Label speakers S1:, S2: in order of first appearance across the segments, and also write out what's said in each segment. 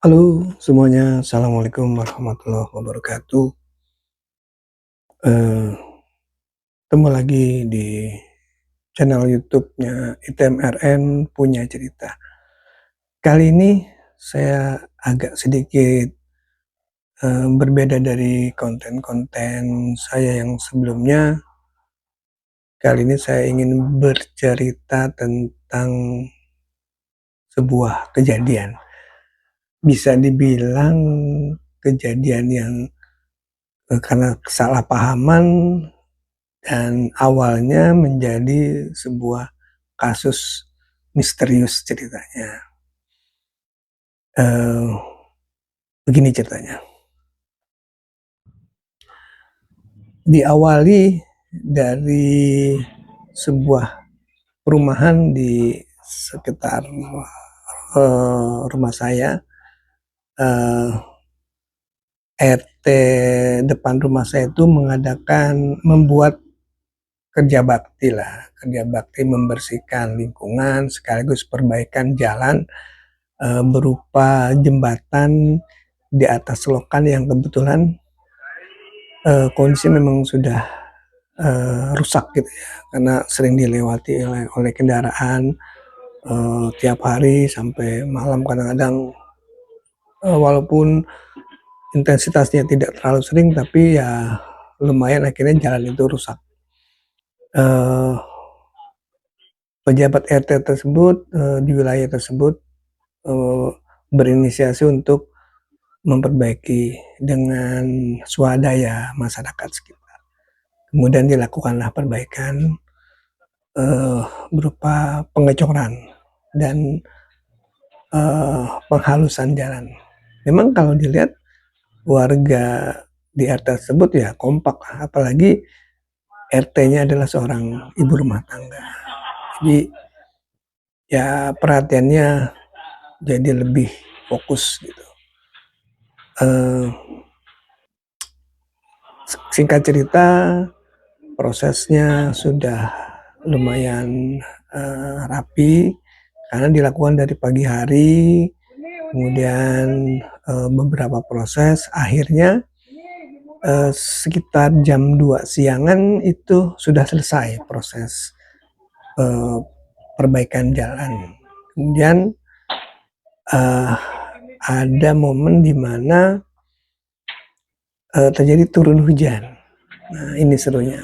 S1: Halo semuanya, assalamualaikum warahmatullahi wabarakatuh. Eee, Ketemu lagi di channel YouTube-nya ITMRN Punya Cerita. Kali ini saya agak sedikit, berbeda dari konten-konten saya yang sebelumnya. Kali ini saya ingin bercerita tentang sebuah kejadian. Bisa dibilang kejadian yang, karena kesalahpahaman dan awalnya menjadi sebuah kasus misterius ceritanya. Eee, Begini ceritanya, diawali dari sebuah perumahan di sekitar, rumah saya. eee, RT depan rumah saya itu membuat kerja bakti membersihkan lingkungan sekaligus perbaikan jalan, berupa jembatan di atas selokan yang kebetulan, kondisi memang sudah, rusak gitu ya, karena sering dilewati oleh kendaraan, tiap hari sampai malam kadang-kadang, walaupun intensitasnya tidak terlalu sering tapi ya lumayan akhirnya jalan itu rusak. Eee, Pejabat RT tersebut, di wilayah tersebut, eee, berinisiasi untuk memperbaiki dengan swadaya masyarakat sekitar. Kemudian dilakukanlah perbaikan, eee, berupa pengecoran dan, penghalusan jalan. Memang kalau dilihat warga di RT tersebut ya kompak, apalagi RT-nya adalah seorang ibu rumah tangga. Jadi ya perhatiannya jadi lebih fokus gitu. Eee, Singkat cerita, prosesnya sudah lumayan, rapi karena dilakukan dari pagi hari, kemudian, beberapa proses akhirnya, sekitar jam 2 siangan itu sudah selesai proses, eee, perbaikan jalan. Kemudian, eee, ada momen di mana, terjadi turun hujan. Nah ini serunya.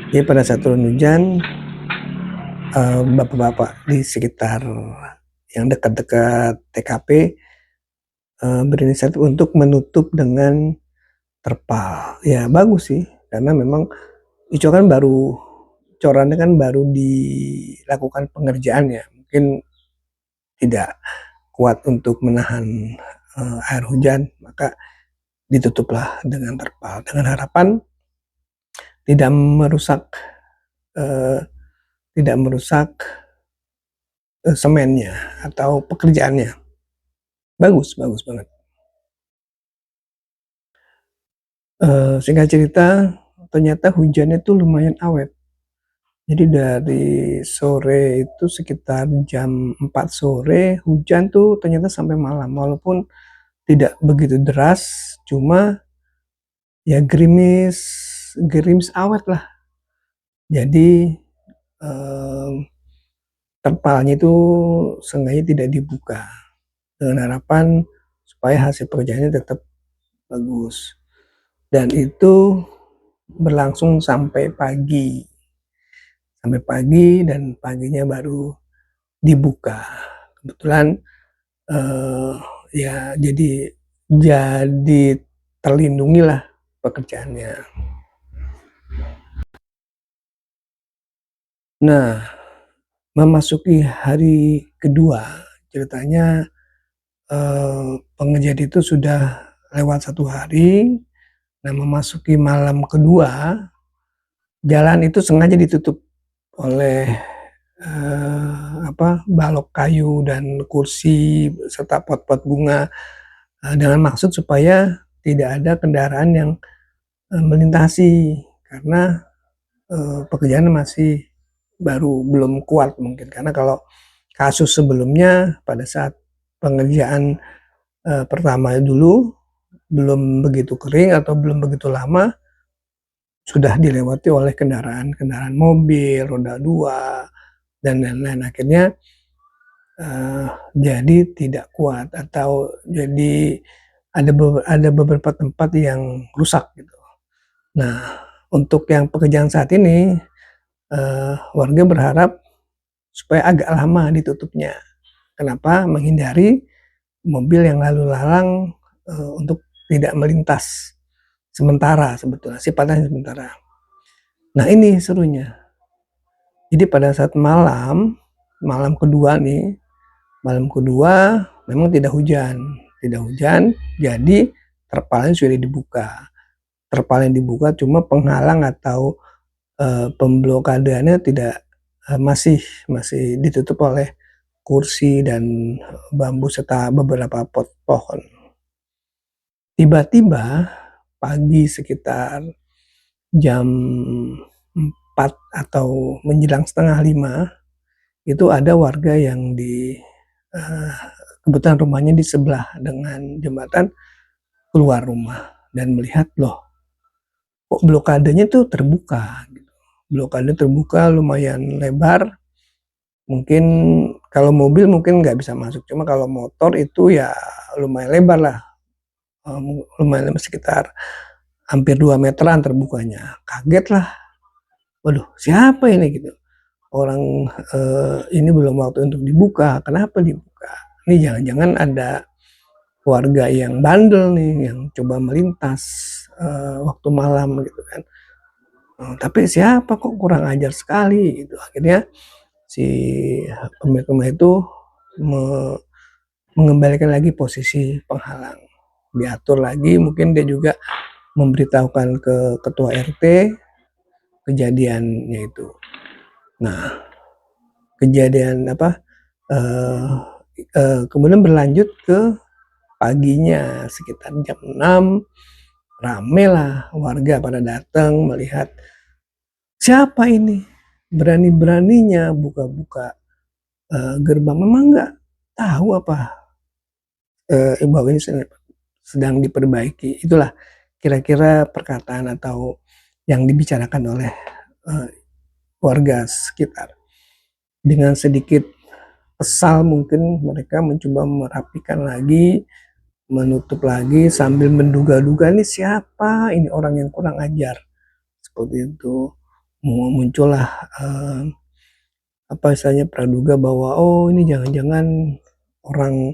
S1: Jadi pada saat turun hujan, bapak-bapak di sekitar yang dekat-dekat TKP, berinisiatif untuk menutup dengan terpal. Ya bagus sih, karena memang itu kan corannya kan baru dilakukan pengerjaan ya, mungkin tidak kuat untuk menahan, air hujan, maka ditutuplah dengan terpal, dengan harapan tidak merusak, eee, tidak merusak, semennya atau pekerjaannya. Bagus bagus banget. Singkat cerita, ternyata hujannya tuh lumayan awet. Jadi dari sore itu sekitar jam 4 sore, hujan tuh ternyata sampai malam, walaupun tidak begitu deras, cuma ya gerimis gerimis awet lah. Jadi, mmm, terpalnya itu sengaja tidak dibuka, dengan harapan supaya hasil pekerjaannya tetap bagus. Dan itu berlangsung sampai pagi dan paginya baru dibuka. Kebetulan, eee, ya jadi terlindungilah pekerjaannya. Nah, memasuki hari kedua, ceritanya, pengerjaan itu sudah lewat 1 hari. Nah, memasuki malam kedua, jalan itu sengaja ditutup oleh, balok kayu dan kursi serta pot-pot bunga, dengan maksud supaya tidak ada kendaraan yang, melintasi karena, pekerjaannya masih belum kuat mungkin. Karena kalau kasus sebelumnya pada saat pengerjaan, pertama dulu belum begitu kering atau belum begitu lama, sudah dilewati oleh kendaraan-kendaraan mobil, roda 2, dan lain-lain. Akhirnya, jadi tidak kuat atau jadi ada beberapa tempat yang rusak gitu. Nah, untuk yang pekerjaan saat ini, warga berharap supaya agak lama ditutupnya. Kenapa? Menghindari mobil yang lalu lalang, untuk tidak melintas sementara, sebetulnya sifatnya sementara. Nah, ini serunya. Jadi pada saat malam kedua nih, malam kedua memang tidak hujan, jadi terpalnya sudah dibuka. Terpal yang dibuka cuma penghalang atau, pemblokadeannya tidak, masih masih ditutup oleh kursi dan bambu serta beberapa pot pohon. Tiba-tiba pagi sekitar jam 4 atau menjelang setengah 5 itu ada warga yang kebetulan rumahnya di sebelah dengan jembatan, keluar rumah dan melihat, loh kok blokadenya tuh terbuka gitu. Blokade terbuka lumayan lebar, mungkin kalau mobil mungkin nggak bisa masuk, cuma kalau motor itu ya lumayan lebar lah, lumayan lebar sekitar hampir 2 meteran terbukanya. Kaget lah, waduh siapa ini gitu. Orang, ini belum waktu untuk dibuka, kenapa dibuka? Ini jangan-jangan ada warga yang bandel nih, yang coba melintas, waktu malam gitu kan. Tapi siapa kok kurang ajar sekali gitu. Akhirnya si pemilik rumah itu me mengembalikan lagi posisi penghalang. Diatur lagi, mungkin dia juga memberitahukan ke ketua RT kejadiannya itu. Nah, kejadian apa, eee kemudian berlanjut ke paginya sekitar jam 6, rame lah warga pada datang melihat, siapa ini berani-beraninya buka-buka, gerbang. Memang nggak tahu apa, bahwa ini sedang diperbaiki. Itulah kira-kira perkataan atau yang dibicarakan oleh, eee, warga sekitar. Dengan sedikit kesal mungkin mereka mencoba merapikan lagi, menutup lagi sambil menduga-duga, "Ini siapa? Ini orang yang kurang ajar." Seperti itu. Muncullah, apa istilahnya, praduga bahwa, "Oh, ini jangan-jangan orang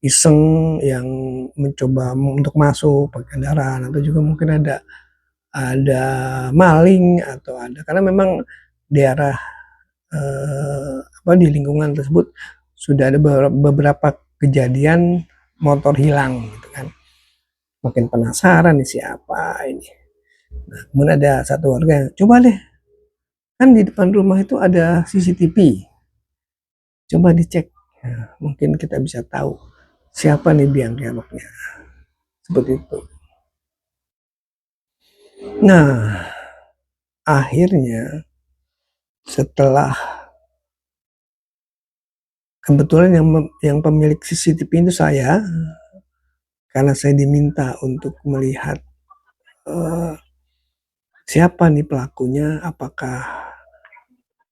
S1: iseng yang mencoba untuk masuk pakai kendaraan," atau juga mungkin ada maling atau ada karena memang di arah, di lingkungan tersebut sudah ada beberapa kejadian motor hilang gitu kan. Makin penasaran nih siapa ini. Nah, kemudian ada satu warga yang, "Coba deh, kan di depan rumah itu ada CCTV, coba dicek, nah, mungkin kita bisa tahu siapa nih biang keroknya." Seperti itu. Nah, akhirnya setelah kebetulan yang pemilik CCTV itu saya, karena saya diminta untuk melihat, eee, siapa nih pelakunya, apakah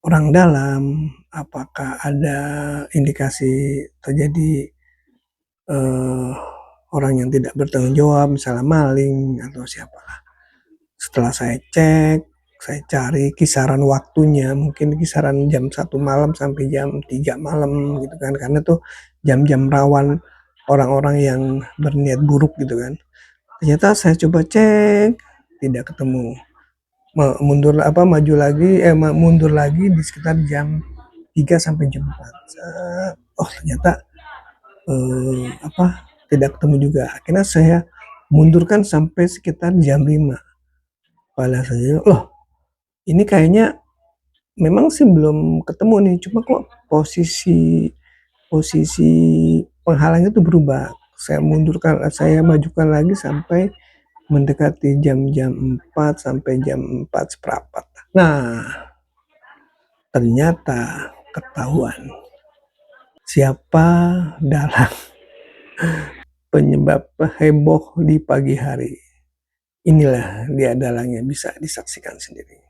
S1: orang dalam, apakah ada indikasi terjadi, eee, orang yang tidak bertanggung jawab, misalnya maling atau siapalah. Setelah saya cek, saya cari kisaran waktunya, mungkin kisaran jam 1 malam sampai jam 3 malam gitu kan, karena tuh jam-jam rawan orang-orang yang berniat buruk gitu kan. Ternyata saya coba cek, tidak ketemu. Maju lagi, mundur lagi di sekitar jam 3 sampai jam 4. Oh ternyata, tidak ketemu juga. Akhirnya saya mundurkan sampai sekitar jam 5. Pada saat loh ini kayaknya memang sih belum ketemu nih, cuma kok posisi posisi penghalangnya itu berubah. Saya majukan lagi sampai mendekati jam 4 sampai jam 4 seperempat. Nah, ternyata ketahuan siapa dalam penyebab heboh di pagi hari. Inilah dia dalangnya, bisa disaksikan sendiri.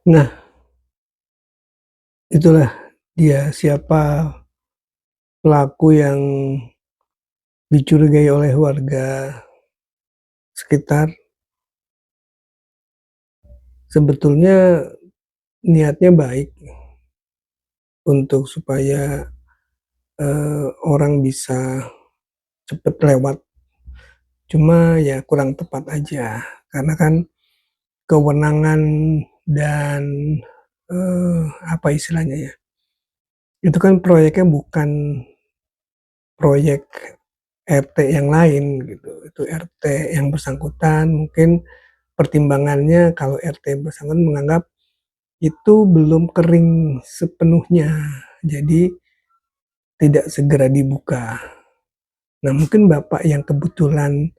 S1: Nah, itulah dia siapa pelaku yang dicurigai oleh warga sekitar. Sebetulnya niatnya baik untuk supaya, orang bisa cepet lewat, cuma ya kurang tepat aja. Karena kan kewenangan dan, apa istilahnya ya, itu kan proyeknya bukan proyek RT yang lain gitu, itu RT yang bersangkutan mungkin pertimbangannya kalau RT yang bersangkutan menganggap itu belum kering sepenuhnya, jadi tidak segera dibuka. Nah, mungkin Bapak yang kebetulan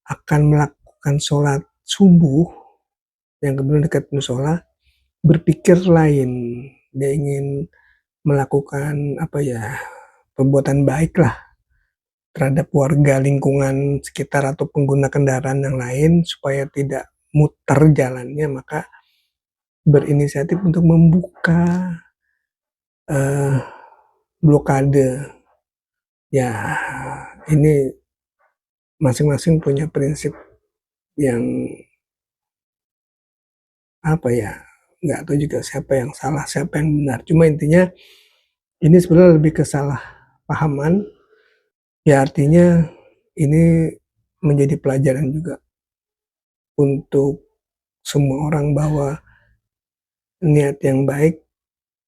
S1: akan melakukan sholat subuh, yang kebetulan dekat musola, berpikir lain. Dia ingin melakukan, apa ya, perbuatan baik lah terhadap warga lingkungan sekitar atau pengguna kendaraan yang lain supaya tidak muter jalannya, maka berinisiatif untuk membuka, blokade. Ya, ini masing-masing punya prinsip yang, apa ya, nggak tahu juga siapa yang salah, siapa yang benar. Cuma intinya ini sebenarnya lebih kesalahpahaman, ya artinya ini menjadi pelajaran juga untuk semua orang bahwa niat yang baik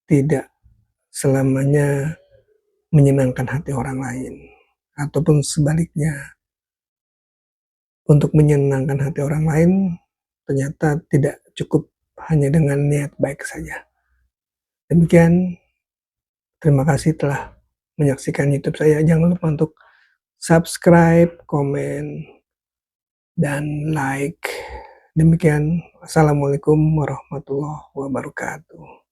S1: tidak selamanya menyenangkan hati orang lain, ataupun sebaliknya, untuk menyenangkan hati orang lain ternyata tidak cukup hanya dengan niat baik saja. Demikian, terima kasih telah menyaksikan YouTube saya. Jangan lupa untuk subscribe, komen, dan like. Demikian, assalamualaikum warahmatullahi wabarakatuh.